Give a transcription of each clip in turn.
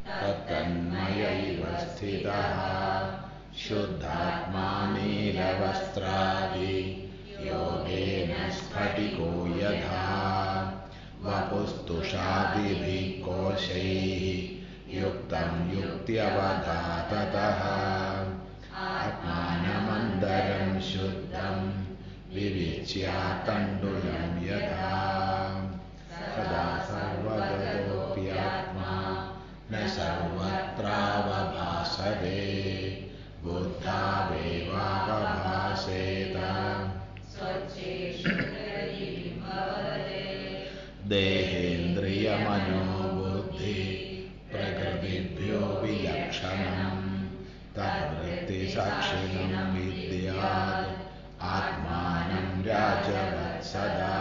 तत्तन्मयैव स्थितः शुद्धात्मा नीलवस्त्रादि योगेन स्फटिको यथा वपुस्तुषादिभिः कोशैः युक्तं युक्त्यवधाततः आत्मानमन्तरं शुद्धं विविच्यातण्डुलं यथा सदा सर्वगतोऽप्यात्मा न सर्वत्रावभासते बुद्धावेवावभासेत देहेन्द्रियमनोबुद्धि प्रकृतिभ्यो विलक्षणं तद्वृत्तिसाक्षिणं विद्यात् आत्मानं व्याजवत्सदा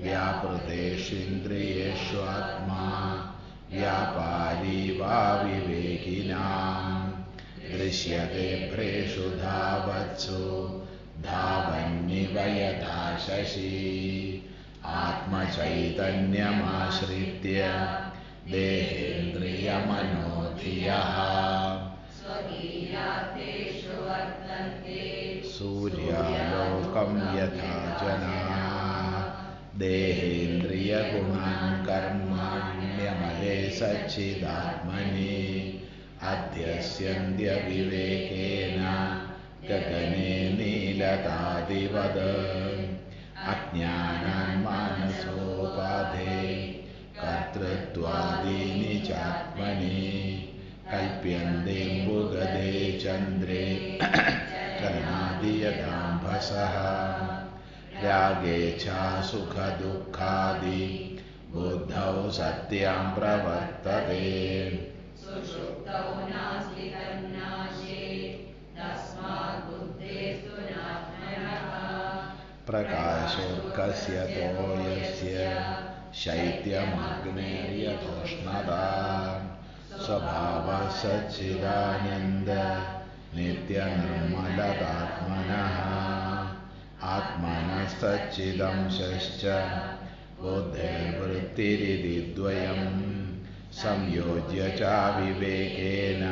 व्यापृतेष्विन्द्रियेषु आत्मा व्यापारी वा विवेकिनां दृश्यते भ्रेषु धावत्सु धावन्निव यथा शशि आत्मचैतन्यमाश्रित्य देहेन्द्रियमनोधियः सूर्यालोकं यथा जनाः देहेन्द्रियगुणान् कर्मण्यमले सच्चिदात्मनि अध्यस्यन्त्य विवेकेन गगने नीलतादिवद अज्ञानान् मानसोपाधे कर्तृत्वादीनि चात्मनि कल्प्यन्ते मृगदे चन्द्रे चलनादि यथाम्भसः रागेच्छा सुखदुःखादि बुद्धौ सत्यां प्रवर्तते सुषुप्तौ नास्ति तन्नाशे तस्मात् बुद्धेस्तु नात्मनः प्रकाशोऽर्कस्य तो यस्य शैत्यमग्नेर्यथोष्णता स्वभावः सच्चिदानन्द नित्यनिर्मलतात्मनः आत्मनस्तच्चिदंशश्च बुद्धिर्वृत्तिरिति द्वयं संयोज्य च विवेकेन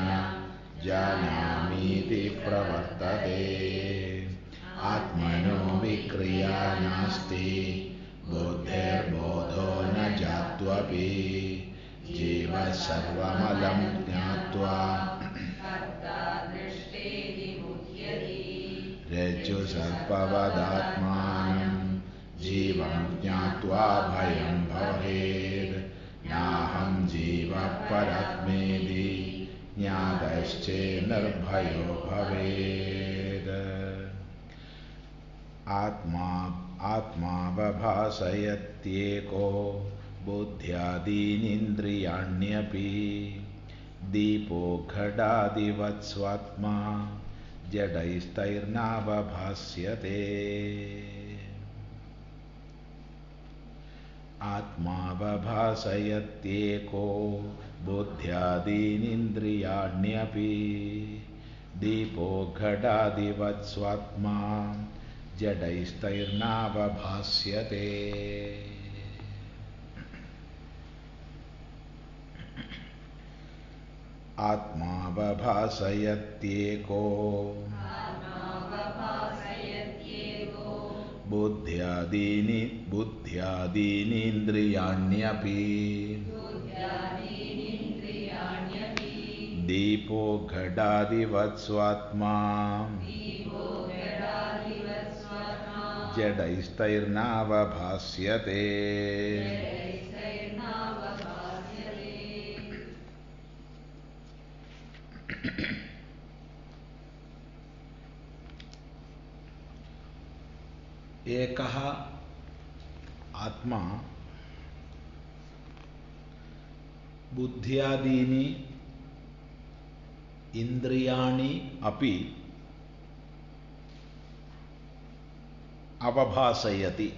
जानामीति प्रवर्तते आत्मनो विक्रिया नास्ति बुद्धिर्बोधो न जात्वपि जीवः सर्वमलं ज्ञात्वा रज्जुसर्पवदात्मानं जीवं ज्ञात्वा भयं भवेत् नाहं जीवः परस्मेति ज्ञातश्चेन्निर्भयो भवेत् आत्मावभासयत्येको बुद्ध्यादीनीन्द्रियाण्यपि दीपो घटादिवत् स्वात्मा जडैस्तैर्नावभास्यते आत्मावभासयत्येको बुद्ध्यादीनीन्द्रियाण्यपि दीपो घटादिवत् स्वात्मा जडैस्तैर्नावभास्यते आत्मावभासयत्येको बुद्ध्यादीनीन्द्रियाण्यपि दीपो घटादिवत् स्वात्मा जडैस्तैर्नावभास्यते एकः आत्मा बुद्ध्यादीनि इंद्रियाणि अपि अवभासयति।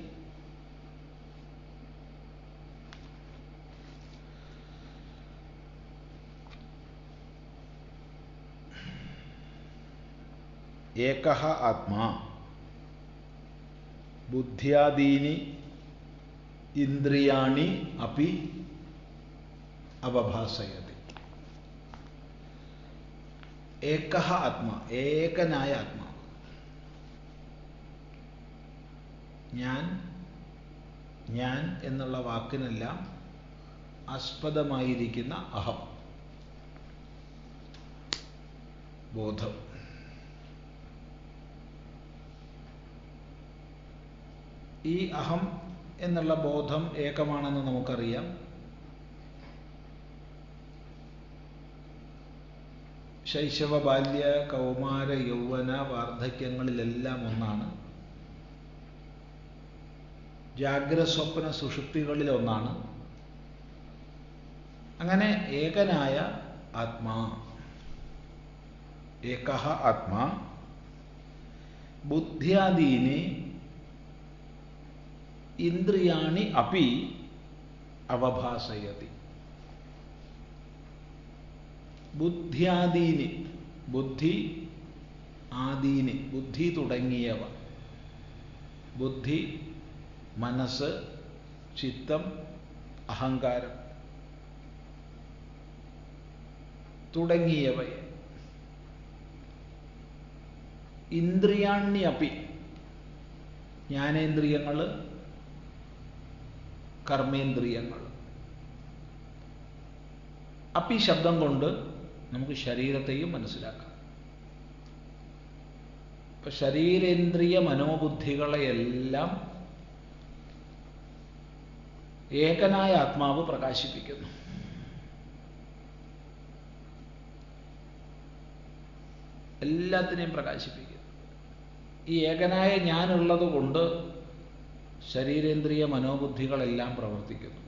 एकः आत्मा बुद्ध्यादीनि इंद्रियाणि अपि अवभासयति। ഏകഃ ആത്മാ, ഏകനായ ആത്മാവ്. ഞാൻ എന്നുള്ള വാക്കിനെല്ലാം ആസ്പദമായിരിക്കുന്ന അഹം, ബോധം. ഈ അഹം എന്നുള്ള ബോധം ഏകമാണെന്ന് നമുക്കറിയാം. ശൈശവ, ബാല്യ, കൗമാര, യൗവന, വാർദ്ധക്യങ്ങളിലെല്ലാം ഒന്നാണ്. ജാഗ്രസ്വപ്ന സുഷുപ്തികളിലൊന്നാണ്. അങ്ങനെ ഏകനായ ആത്മാ, ഏകഃ ആത്മാ ബുദ്ധ്യാദീനി ഇന്ദ്രിയാണി അപി അവഭാസയതി. ബുദ്ധ്യാദീനി, ബുദ്ധി, ആദീനി, ബുദ്ധി തുടങ്ങിയവ. ബുദ്ധി, മനസ്സ്, ചിത്തം, അഹങ്കാരം തുടങ്ങിയവയെ. ഇന്ദ്രിയാണ്യപി, ജ്ഞാനേന്ദ്രിയങ്ങൾ, കർമ്മേന്ദ്രിയങ്ങൾ. അപ്പി ശബ്ദം കൊണ്ട് നമുക്ക് ശരീരത്തെയും മനസ്സിലാക്കാം. ഇപ്പൊ ശരീരേന്ദ്രിയ മനോബുദ്ധികളെയെല്ലാം ഏകനായ ആത്മാവ് പ്രകാശിപ്പിക്കുന്നു. എല്ലാത്തിനെയും പ്രകാശിപ്പിക്കുന്നു. ഈ ഏകനായ ഞാനുള്ളത് കൊണ്ട് ശരീരേന്ദ്രിയ മനോബുദ്ധികളെല്ലാം പ്രവർത്തിക്കുന്നു.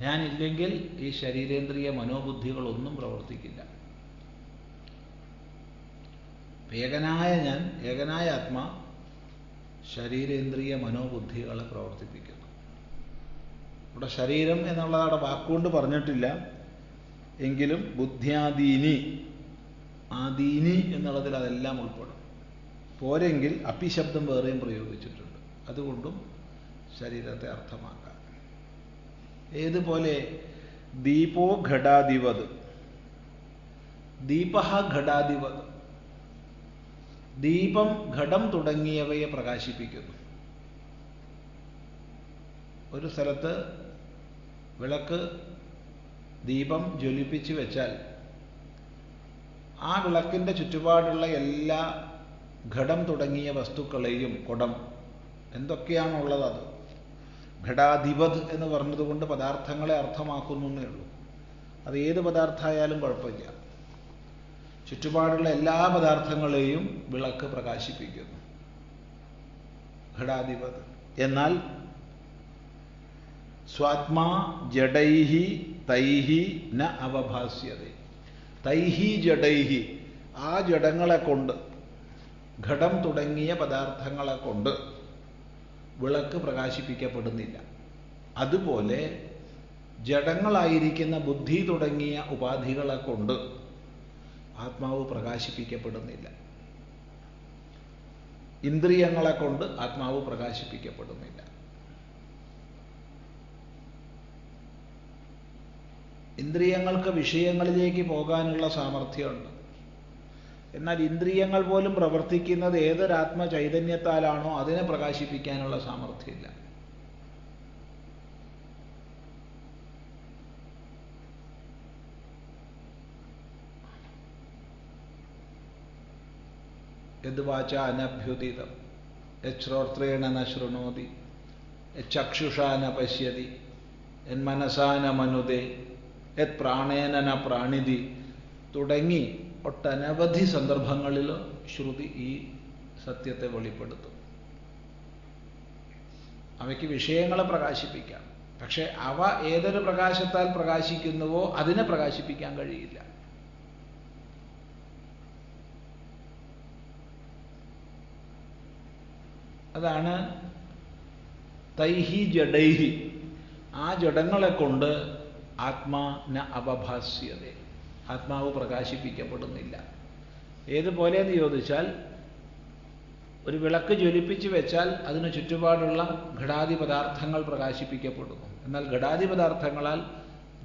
ഞാനില്ലെങ്കിൽ ഈ ശരീരേന്ദ്രിയ മനോബുദ്ധികളൊന്നും പ്രവർത്തിക്കില്ല. ഏകനായ ഞാൻ, ഏകനായ ആത്മാ ശരീരേന്ദ്രിയ മനോബുദ്ധികളെ പ്രവർത്തിപ്പിക്കുന്നു. ഇവിടെ ശരീരം എന്നുള്ളത് അവിടെ വാക്കുകൊണ്ട് പറഞ്ഞിട്ടില്ല. എങ്കിലും ബുദ്ധ്യാദീനി, ആദീനി എന്നുള്ളതിൽ അതെല്ലാം ഉൾപ്പെടും. പോരെങ്കിൽ അപ്പി ശബ്ദം വേറെയും പ്രയോഗിച്ചിട്ടുണ്ട്. അതുകൊണ്ടും ശരീരത്തെ അർത്ഥമാക്കാം. ഏതുപോലെ ദീപോ ഘടാധിപത്, ദീപഃ ഘടാധിപത്, ദീപം, ഘടം തുടങ്ങിയവയെ പ്രകാശിപ്പിക്കുന്നു. ഒരു സ്ഥലത്ത് വിളക്ക്, ദീപം ജ്വലിപ്പിച്ച് വെച്ചാൽ ആ വിളക്കിൻ്റെ ചുറ്റുപാടുള്ള എല്ലാ ഘടം തുടങ്ങിയ വസ്തുക്കളെയും, കുടം എന്തൊക്കെയാണുള്ളത് അത്, ഘടാധിപത് എന്ന് പറഞ്ഞതുകൊണ്ട് പദാർത്ഥങ്ങളെ അർത്ഥമാക്കുന്നേ ഉള്ളൂ. അത് ഏത് പദാർത്ഥമായാലും കുഴപ്പമില്ല. ചുറ്റുപാടുള്ള എല്ലാ പദാർത്ഥങ്ങളെയും വിളക്ക് പ്രകാശിപ്പിക്കുന്നു, ഘടാധിപത്. എന്നാൽ സ്വാത്മാ ജഡൈഹി തൈഹി ന അവഭാസ്യതേ. തൈഹി ജഡൈഹി, ആ ജഡങ്ങളെ കൊണ്ട്, ഘടം തുടങ്ങിയ പദാർത്ഥങ്ങളെ കൊണ്ട് വിളക്ക് പ്രകാശിപ്പിക്കപ്പെടുന്നില്ല. അതുപോലെ ജഡങ്ങളായിരിക്കുന്ന ബുദ്ധി തുടങ്ങിയ ഉപാധികളെ കൊണ്ട് ആത്മാവ് പ്രകാശിപ്പിക്കപ്പെടുന്നില്ല. ഇന്ദ്രിയങ്ങളെ കൊണ്ട് ആത്മാവ് പ്രകാശിപ്പിക്കപ്പെടുന്നില്ല. ഇന്ദ്രിയങ്ങൾക്ക് വിഷയങ്ങളിലേക്ക് പോകാനുള്ള സാമർഥ്യമുണ്ട്. എന്നാൽ ഇന്ദ്രിയങ്ങൾ പോലും പ്രവർത്തിക്കുന്നത് ഏതൊരാത്മ ചൈതന്യത്താലാണോ അതിനെ പ്രകാശിപ്പിക്കാനുള്ള സാമർഥ്യമില്ല. യത് വാച അനഭ്യുദിതം യശ്രോത്രേണ ന ശൃണോതി യക്ഷുഷാ ന പശ്യതി യന്മനസാ ന മനുതേ യത് പ്രാണേന ന പ്രാണിതി തുടങ്ങി ഒട്ടനവധി സന്ദർഭങ്ങളിൽ ശ്രുതി ഈ സത്യത്തെ വെളിപ്പെടുത്തും. അവയ്ക്ക് വിഷയങ്ങളെ പ്രകാശിപ്പിക്കാം. പക്ഷെ അവ ഏതൊരു പ്രകാശത്താൽ പ്രകാശിക്കുന്നുവോ അതിനെ പ്രകാശിപ്പിക്കാൻ കഴിയില്ല. അതാണ് തൈഹി ജഡൈഹി, ആ ജഡങ്ങളെ കൊണ്ട് ആത്മാ ന അവഭാസ്യത, ആത്മാവ് പ്രകാശിപ്പിക്കപ്പെടുന്നില്ല. ഏതുപോലെയെന്ന് ചോദിച്ചാൽ, ഒരു വിളക്ക് ജ്വലിപ്പിച്ച് വെച്ചാൽ അതിന് ചുറ്റുപാടുള്ള ഘടാദി പദാർത്ഥങ്ങൾ പ്രകാശിപ്പിക്കപ്പെടുന്നു. എന്നാൽ ഘടാദി പദാർത്ഥങ്ങളാൽ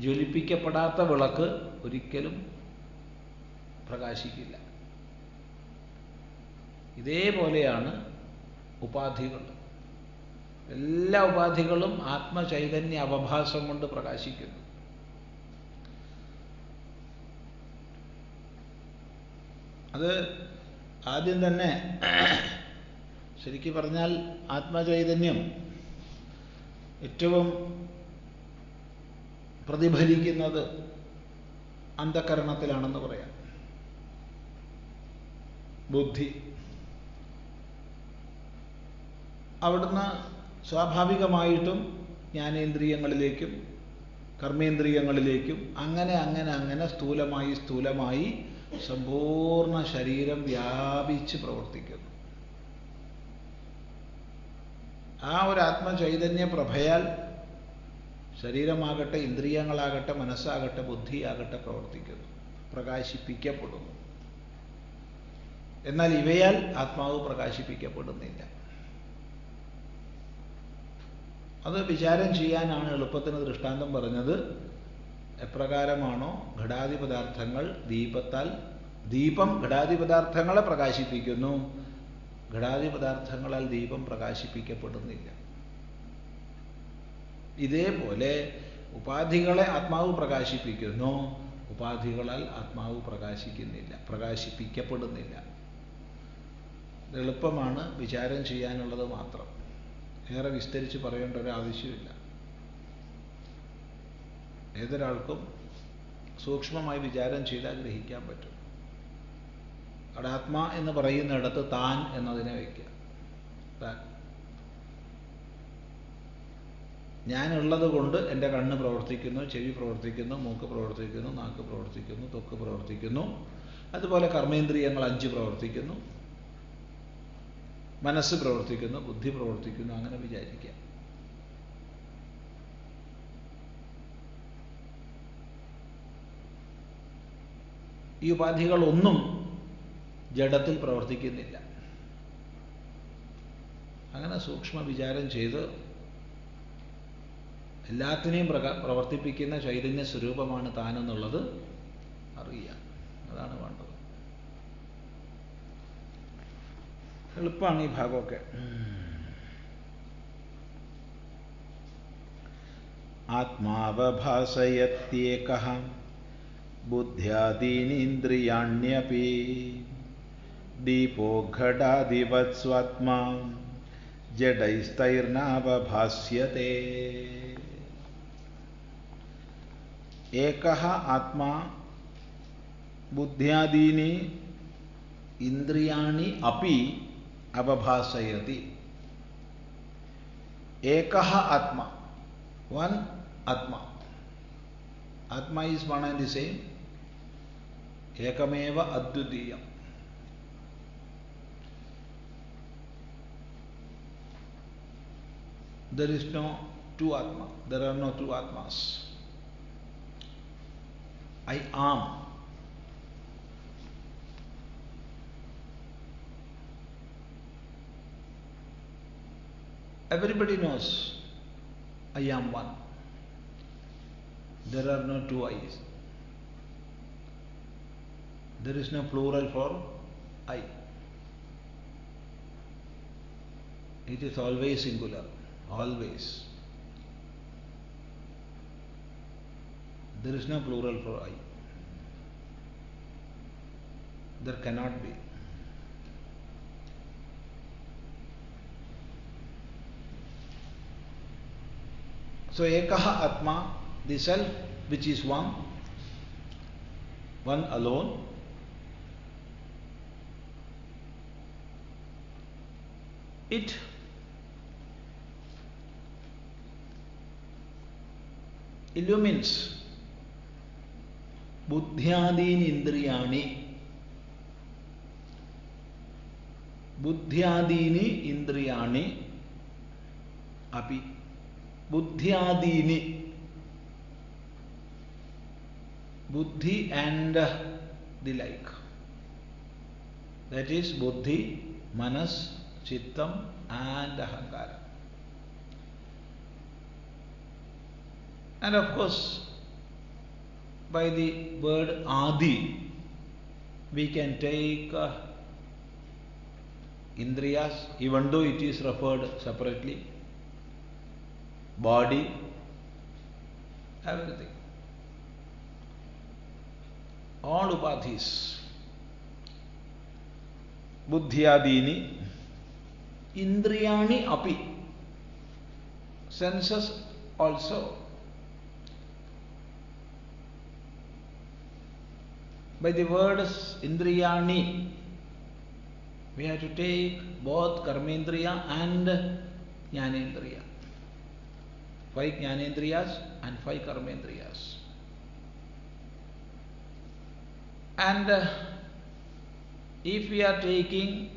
ജ്വലിപ്പിക്കപ്പെടാത്ത വിളക്ക് ഒരിക്കലും പ്രകാശിക്കില്ല. ഇതേപോലെയാണ് ഉപാധികൾ. എല്ലാ ഉപാധികളും ആത്മചൈതന്യ അവഭാസം കൊണ്ട് പ്രകാശിക്കുന്നു. അത് ആദ്യം തന്നെ ശരിക്കും പറഞ്ഞാൽ ആത്മചൈതന്യം ഏറ്റവും പ്രതിഫലിക്കുന്നത് അന്ധഃകരണത്തിലാണെന്ന് പറയാം. ബുദ്ധി അവിടുന്ന് സ്വാഭാവികമായിട്ടും ജ്ഞാനേന്ദ്രിയങ്ങളിലേക്കും കർമ്മേന്ദ്രിയങ്ങളിലേക്കും അങ്ങനെ സ്ഥൂലമായി സമ്പൂർണ്ണ ശരീരം വ്യാപിച്ച് പ്രവർത്തിക്കുന്നു. ആ ഒരു ആത്മചൈതന്യ പ്രഭയാൽ ശരീരമാകട്ടെ, ഇന്ദ്രിയങ്ങളാകട്ടെ, മനസ്സാകട്ടെ, ബുദ്ധിയാകട്ടെ പ്രവർത്തിക്കുന്നു, പ്രകാശിപ്പിക്കപ്പെടുന്നു. എന്നാൽ ഇവയാൽ ആത്മാവ് പ്രകാശിപ്പിക്കപ്പെടുന്നില്ല. അത് വിചാരം ചെയ്യാനാണ് എളുപ്പത്തിന് ദൃഷ്ടാന്തം പറഞ്ഞത്. എപ്രകാരമാണോ ഘടാദി പദാർത്ഥങ്ങൾ ദീപം ഘടാദി പദാർത്ഥങ്ങളെ പ്രകാശിപ്പിക്കുന്നു, ഘടാദി പദാർത്ഥങ്ങളാൽ ദീപം പ്രകാശിപ്പിക്കപ്പെടുന്നില്ല. ഇതേപോലെ ഉപാധികളെ ആത്മാവ് പ്രകാശിപ്പിക്കുന്നു, ഉപാധികളാൽ ആത്മാവ് പ്രകാശിപ്പിക്കപ്പെടുന്നില്ല. എളുപ്പമാണ് വിചാരം ചെയ്യാനുള്ളത് മാത്രം. ഏറെ വിസ്തരിച്ച് പറയേണ്ട ഒരു ആവശ്യമില്ല. ഏതൊരാൾക്കും സൂക്ഷ്മമായി വിചാരം ചെയ്താൽ ഗ്രഹിക്കാൻ പറ്റും. അവിടെ ആത്മാ എന്ന് പറയുന്നിടത്ത് താൻ എന്നതിനെ വയ്ക്കുക. താൻ ഞാനുള്ളത് കൊണ്ട് എൻ്റെ കണ്ണ് പ്രവർത്തിക്കുന്നു, ചെവി പ്രവർത്തിക്കുന്നു, മൂക്ക് പ്രവർത്തിക്കുന്നു, നാക്ക് പ്രവർത്തിക്കുന്നു, ത്വക്ക് പ്രവർത്തിക്കുന്നു. അതുപോലെ കർമ്മേന്ദ്രിയങ്ങൾ 5 പ്രവർത്തിക്കുന്നു, മനസ്സ് പ്രവർത്തിക്കുന്നു, ബുദ്ധി പ്രവർത്തിക്കുന്നു. അങ്ങനെ വിചാരിക്കുക. ഈ ഉപാധികളൊന്നും ജഡത്തിൽ പ്രവർത്തിക്കുന്നില്ല. അങ്ങനെ സൂക്ഷ്മ വിചാരം ചെയ്ത് എല്ലാത്തിനെയും പ്രവർത്തിപ്പിക്കുന്ന ചൈതന്യ സ്വരൂപമാണ് താനെന്നുള്ളത് അറിയാം. അതാണ് വേണ്ടത്. എളുപ്പമാണ് ഈ ഭാഗമൊക്കെ. ആത്മാവഭാസയത്യേകഃ ബുദ്ധ്യാദീനീന്ദ്രിയാണ്യപി ദീപോ ഘടാദിവത് സ്വാത്മാ ജഡൈസ്തൈർനാവഭാസ്യത്തെ. ഏകഃ ആത്മാ ബുദ്ധ്യാദീനി ഇന്ദ്രിയാണി അപി അവഭാസയതി. ഏകഃ ആത്മാ, വൺ ആത്മാ. ആത്മാ is one and the same. ഏകമേവ അദ്വിതീയം. There is no two Atma. There are no two Atmas. I am. Everybody knows I am one. There are no two I's. There is no plural for I. It is always singular. Always. There is no plural for I. There cannot be. So Ekaha Atma, the self which is one alone, it illumines buddhyadini indriyani. Buddhyadini indriyani api. Buddhyadini, buddhi and the like. That is buddhi, manas, chittam and ahankara. And of course, by the word Adi, we can take Indriyas, even though it is referred separately, body, everything. All upadhis. Buddhyadini, Indriyani api, senses also. By the words Indriyani, we have to take both Karmendriya and Jnanendriya. 5 Jnanendriyas and 5 Karmendriyas. And if we are taking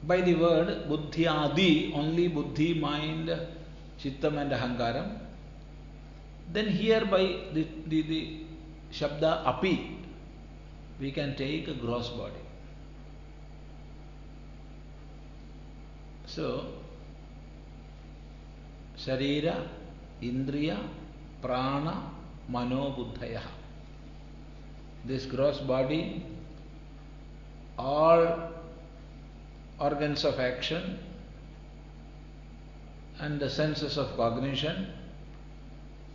by the word Buddhyadi, only Buddhi, mind, Chittam and Ahankaram, then here by the Shabda Api, we can take a gross body. So, Sharira, Indriya, Prana, Mano, Buddhaya. This gross body, all organs of action and the senses of cognition,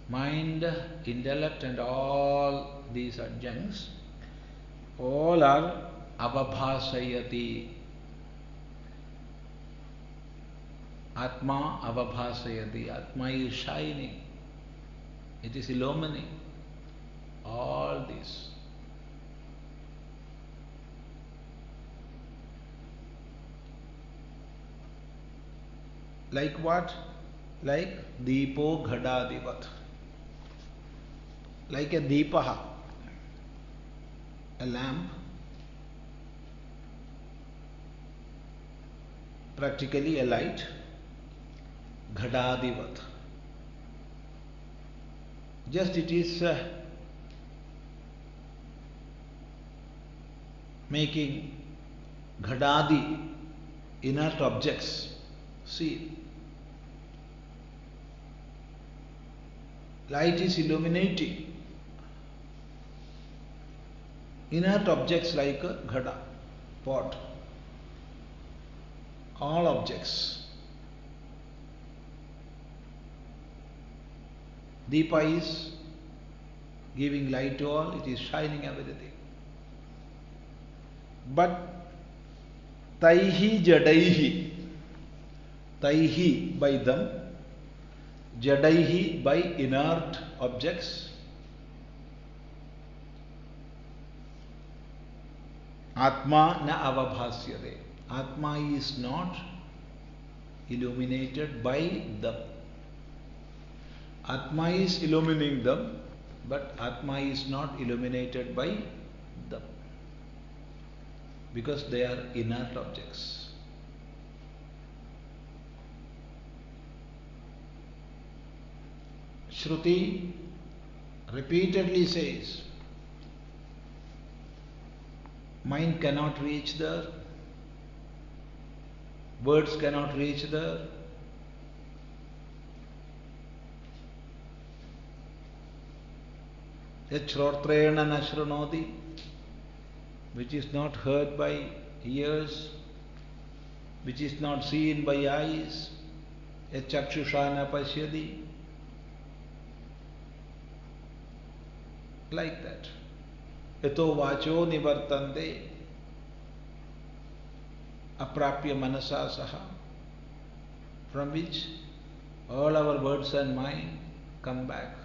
mind, intellect and all these adjuncts, all are avabhasayati. Atma avabhasayati. Atma is shining. It is illuminating. All this. Like what? Like Deepo Ghadadivat. Like a Deepaha, a lamp, practically a light, Ghadadivat. Just it is making Ghadadi, inert objects, see. Light is illuminating inert objects like a ghada, pot, all objects. Deepa is giving light to all, it is shining everything. But Taihi Jadaihi, Taihi by them, Jadaihi by inert objects, Atma na avabhasyate. Atma is not illuminated by them. Atma is illuminating them, but Atma is not illuminated by them because they are inert objects. Shruti repeatedly says, mind cannot reach there, words cannot reach there. Yachrotrena nashrunoti, which is not heard by ears, which is not seen by eyes. Yachakshusha pashyati. Like that. Yato vacho nivartante aprapya manasa saha, from which all our words and mind come back.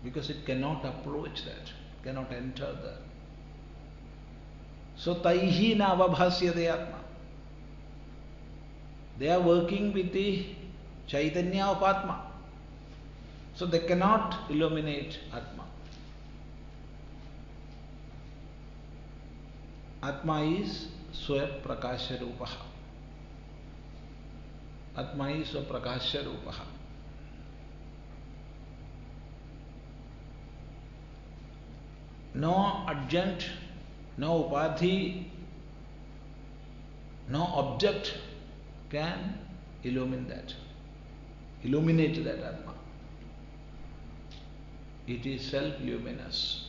Because it cannot approach that, cannot enter there. So taihi na avabhasyate atma. They are working with the Chaitanya of Atma. So they cannot illuminate Atma. Atma is Swaya Prakasha Rupaha. Atma is Swaya Prakasha Rupaha. No adjunct, no upadhi, no object can illuminate that Atma. It is self-luminous.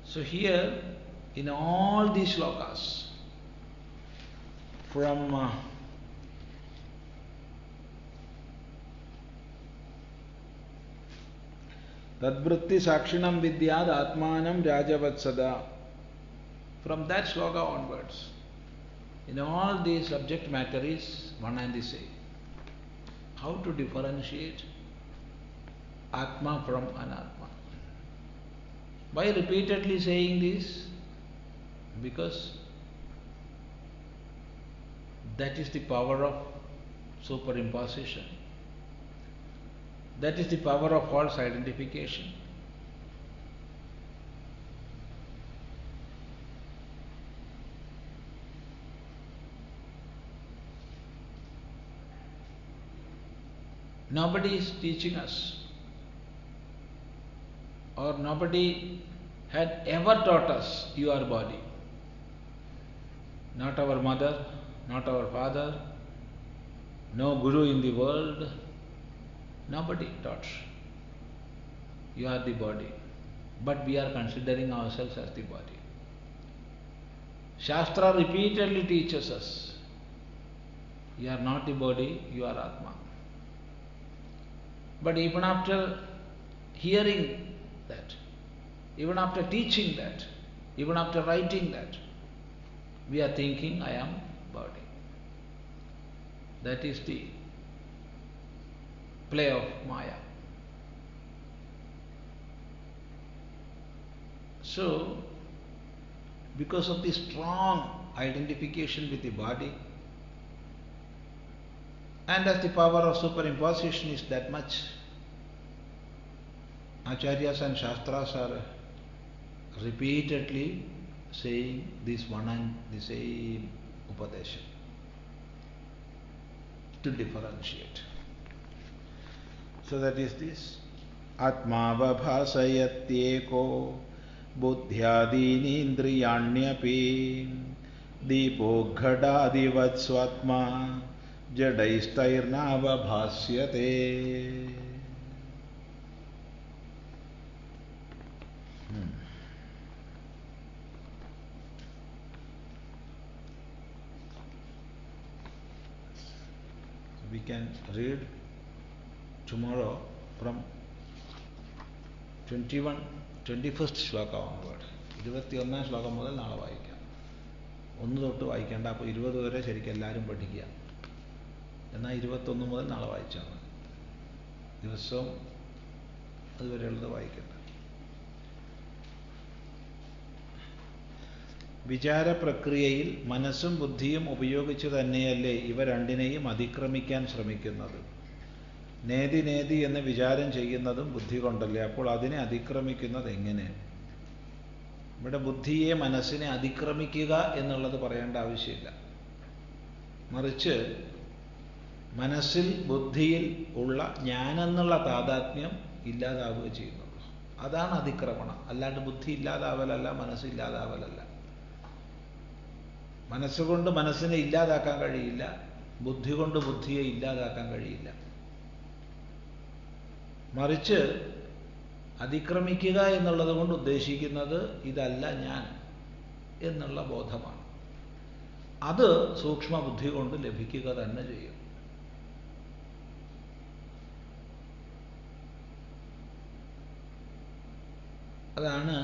So here, in all these shlokas, from Tadvritti Sakshinam Vidyad Atmanam Rajavatsada, from that shloka onwards, in all the subject matter is one and the same. How to differentiate Atma from Anatma? Why repeatedly saying this? Because that is the power of superimposition. That is the power of false identification. Nobody is teaching us, or nobody had ever taught us, you are body. Not our mother, not our father, no guru in the world, nobody taught. You are the body. But we are considering ourselves as the body. Shastra repeatedly teaches us, you are not the body, you are Atma. But even after hearing that, even after teaching that, even after writing that, we are thinking, I am body. That is the play of Maya. So, because of the strong identification with the body, and as the power of superimposition is that much, Acharyas and Shastras are repeatedly saying this one and the same Upadesha to differentiate. So that is this Atma vabhasayatyeko buddhyadini indriyanyapi deepo ghadadivat swatma jadaistarnavabhasyate. We can read tomorrow from 21st Shloka onward. 21ാം ശ്ലോകം മുതൽ നാളെ വായിക്കാം. 1 തൊട്ട് വായിക്കേണ്ട. അപ്പോൾ 20 വരെ ശരിക്കും എല്ലാവരും പഠിക്കുക. എന്നാൽ 21 മുതൽ നാളെ വായിച്ചാൽ മതി. ദിവസവും അതുവരെയുള്ളത് വായിക്കണ്ട. വിചാരപ്രക്രിയയിൽ മനസ്സും ബുദ്ധിയും ഉപയോഗിച്ച് തന്നെയല്ലേ ഇവ രണ്ടിനെയും അതിക്രമിക്കാൻ ശ്രമിക്കുന്നത്. നേതി നേതി എന്ന് വിചാരം ചെയ്യുന്നതും ബുദ്ധി കൊണ്ടല്ലേ. അപ്പോൾ അതിനെ അതിക്രമിക്കുന്നത് എങ്ങനെ? ഇവിടെ ബുദ്ധിയെ മനസ്സിനെ അതിക്രമിക്കുക എന്നുള്ളത് പറയേണ്ട ആവശ്യമില്ല. മറിച്ച് മനസ്സിൽ ബുദ്ധിയിൽ ഉള്ള ഞാനെന്നുള്ള താദാത്മ്യം ഇല്ലാതാവുക ചെയ്യുന്നുള്ളൂ. അതാണ് അതിക്രമണം. അല്ലാണ്ട് ബുദ്ധി ഇല്ലാതാവലല്ല, മനസ്സില്ലാതാവലല്ല. മനസ്സുകൊണ്ട് മനസ്സിനെ ഇല്ലാതാക്കാൻ കഴിയില്ല, ബുദ്ധി കൊണ്ട് ബുദ്ധിയെ ഇല്ലാതാക്കാൻ കഴിയില്ല. മറിച്ച് അതിക്രമിക്കുക എന്നുള്ളത് കൊണ്ട് ഉദ്ദേശിക്കുന്നത് ഇതല്ല ഞാൻ എന്നുള്ള ബോധമാണ്. അത് സൂക്ഷ്മ ബുദ്ധി കൊണ്ട് ലഭിക്കുക തന്നെ ചെയ്യും. അതാണ്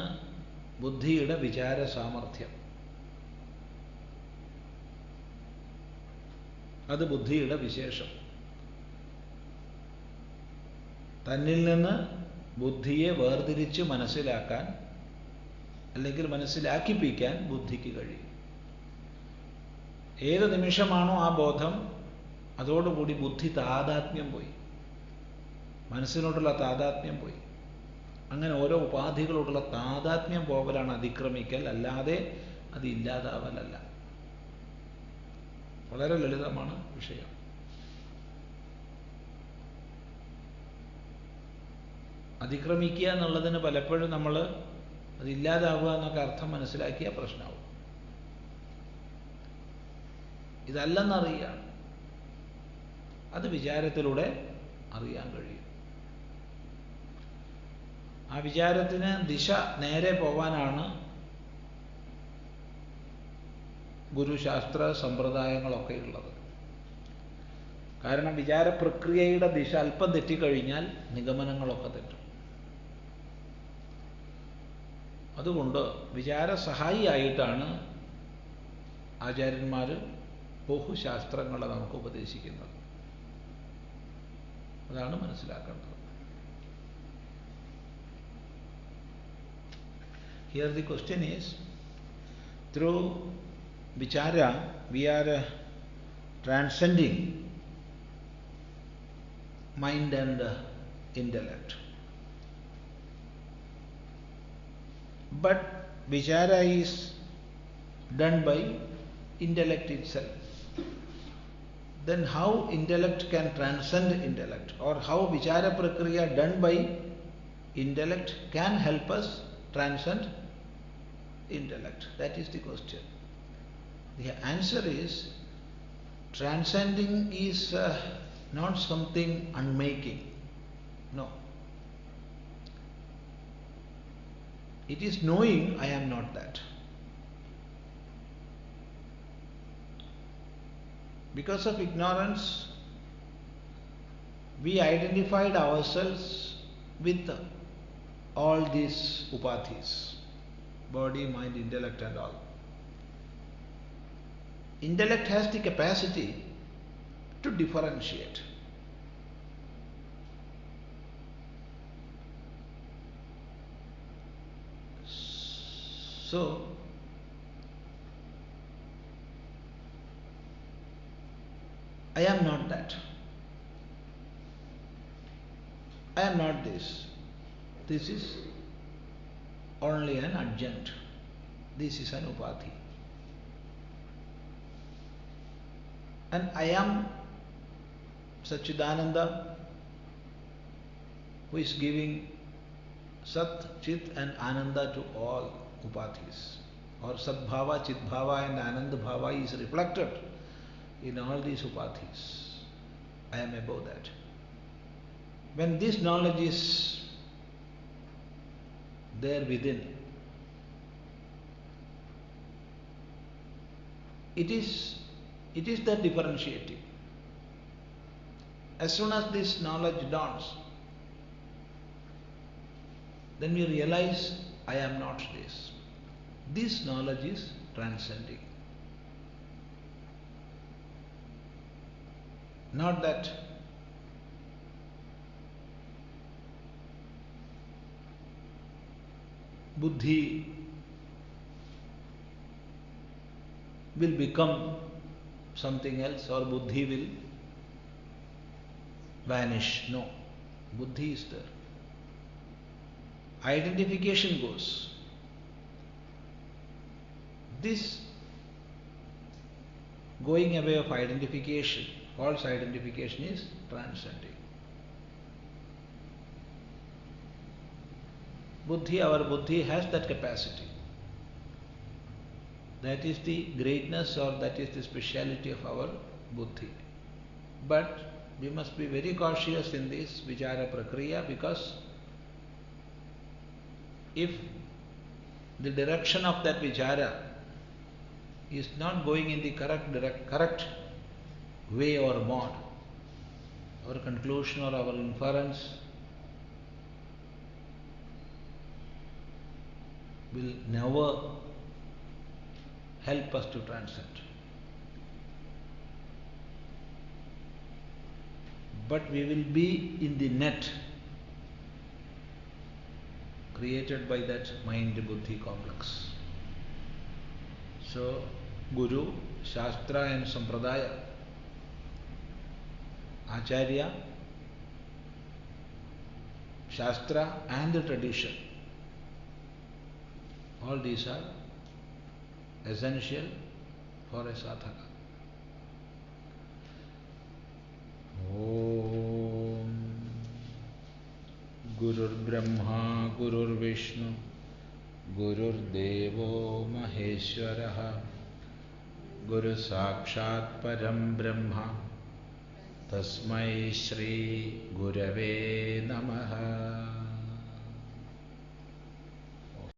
ബുദ്ധിയുടെ വിചാര സാമർഥ്യം. അത് ബുദ്ധിയുടെ വിശേഷം. തന്നിൽ നിന്ന് ബുദ്ധിയെ വേർതിരിച്ച് മനസ്സിലാക്കാൻ അല്ലെങ്കിൽ മനസ്സിലാക്കിപ്പിക്കാൻ ബുദ്ധിക്ക് കഴിയും. ഏത് നിമിഷമാണോ ആ ബോധം, അതോടുകൂടി ബുദ്ധി താദാത്മ്യം പോയി, മനസ്സിനോടുള്ള താദാത്മ്യം പോയി. അങ്ങനെ ഓരോ ഉപാധികളോടുള്ള താദാത്മ്യം പോകലാണ് അതിക്രമിക്കൽ, അല്ലാതെ അത് ഇല്ലാതാവലല്ല. വളരെ ലളിതമാണ് വിഷയം. അതിക്രമിക്കുക എന്നുള്ളതിന് പലപ്പോഴും നമ്മൾ അതില്ലാതാവുക എന്നൊക്കെ അർത്ഥം മനസ്സിലാക്കിയ പ്രശ്നമാവും. ഇതല്ലെന്നറിയുകയാണ്. അത് വിചാരത്തിലൂടെ അറിയാൻ കഴിയും. ആ വിചാരത്തിന് ദിശ നേരെ പോവാനാണ് ഗുരുശാസ്ത്ര സമ്പ്രദായങ്ങളൊക്കെ ഉള്ളത്. കാരണം വിചാര പ്രക്രിയയുടെ ദിശ അല്പം തെറ്റിക്കഴിഞ്ഞാൽ നിഗമനങ്ങളൊക്കെ തെറ്റും. അതുകൊണ്ട് വിചാര സഹായിയായിട്ടാണ് ആചാര്യന്മാർ ബഹുശാസ്ത്രങ്ങളെ നമുക്ക് ഉപദേശിക്കുന്നത്. അതാണ് മനസ്സിലാക്കേണ്ടത്. Here the question is, through vichara we are transcending mind and intellect. But vichara is done by intellect itself. Then how intellect can transcend intellect, or how vichara prakriya done by intellect can help us transcend intellect? That is the question. The answer is, transcending is not something unmaking. No. It is knowing I am not that. Because of ignorance, we identified ourselves with all these upadhis, body, mind, intellect and all. Intellect has the capacity to differentiate. So, I am not that. I am not this. This is only an adjunct. This is an upadhi. And I am Satchidananda, who is giving Sat, Chit and Ananda to all upadhis. Or Sadbhava, Chitbhava and Anandbhava is reflected in all these upadhis. I am above that. When this knowledge is there within, it is that differentiating. As soon as this knowledge dawns, then we realize I am not this. This knowledge is transcending. Not that buddhi will become something else or buddhi will vanish. No, buddhi is there. Identification goes. This going away of identification, false identification, is transcending. Buddhi, our buddhi has that capacity. That is the greatness, or that is the speciality of our buddhi. But we must be very cautious in this vichara prakriya, because if the direction of that vichara is not going in the correct way or mode, our conclusion or our inference will never help us to transcend. But we will be in the net created by that mind-buddhi complex. So, Guru, Shastra and Sampradaya, Acharya, Shastra and the tradition, all these are essential for a sadhaka. Om Gurur Brahma Gurur Vishnu Gurur Devo Maheshwaraha Guru Sakshat Param Brahma Tasmai Shri Gurave Namaha.